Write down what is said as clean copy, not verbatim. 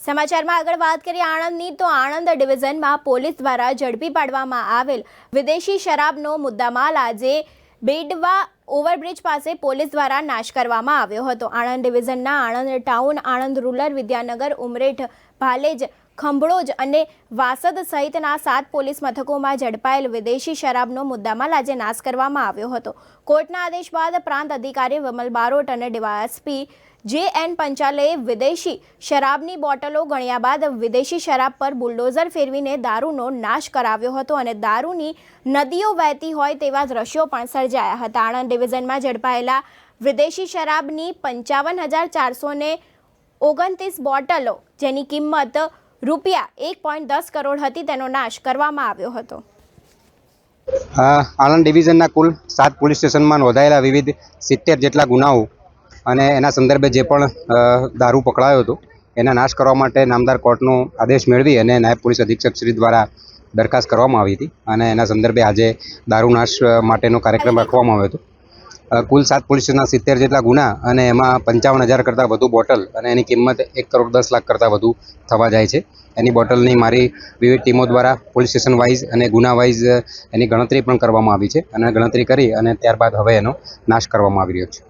સમાચારમાં આગળ વાત કરીએ આણંદની તો આણંદ ડિવિઝનમાં પોલીસ દ્વારા ઝડપી પાડવામાં આવેલ વિદેશી શરાબનો મુદ્દામાલ આજે બેડવા ઓવરબ્રિજ પાસે પોલીસ દ્વારા નાશ કરવામાં આવ્યો હતો। આણંદ ડિવિઝનના આણંદ ટાઉન, આણંદ રૂરલ, વિદ્યાનગર, ઉમરેઠ, ભાલેજ, ખંભળોજ અને વાસદ સહિતના 7 પોલીસ મથકોમાં ઝડપાયેલ વિદેશી શરાબનો મુદ્દામાલ આજે નાશ કરવામાં આવ્યો હતો। કોર્ટના આદેશ બાદ પ્રાંત અધિકારી વિમલ બારોટ અને ડીવાયએસપી જે.એન. પંચાલે વિદેશી શરાબની બોટલો ગણ્યા બાદ વિદેશી શરાબ પર બુલડોઝર ફેરવીને દારૂનો નાશ કરાવ્યો હતો અને દારૂની નદીઓ વહેતી હોય તેવા દ્રશ્યો પણ સર્જાયા હતા। આણંદ ડિવિઝનમાં ઝડપાયેલા વિદેશી શરાબની 55,429 બોટલો, જેની કિંમત રૂપિયા 1.10 કરોડ હતી, તેનો નાશ કરવામાં આવ્યો હતો। આણંદ ડિવિઝનના કુલ 7 પોલીસ સ્ટેશનમાં નોંધાયેલા વિવિધ 70 જેટલા ગુનાઓ અને એના સંદર્ભે જે પણ દારૂ પકડાયો હતો એના નાશ કરવા માટે નામદાર કોર્ટનો આદેશ મેળવી અને નાયબ પોલીસ અધિક્ષક શ્રી દ્વારા દરખાસ્ત કરવામાં આવી હતી અને એના સંદર્ભે આજે દારૂ નાશ માટેનો કાર્યક્રમ રાખવામાં આવ્યો હતો। કુલ 7 પોલીસ સ્ટેશનના 70 જેટલા ગુના અને એમાં 55,000 કરતાં વધુ બોટલ અને એની કિંમત 1,10,00,000 કરતાં વધુ થવા જાય છે। એની બોટલની મારી વિવિધ ટીમો દ્વારા પોલીસ સ્ટેશન વાઇઝ અને ગુના વાઇઝ એની ગણતરી પણ કરવામાં આવી છે અને ગણતરી કરી અને ત્યારબાદ હવે એનો નાશ કરવામાં આવી રહ્યો છે।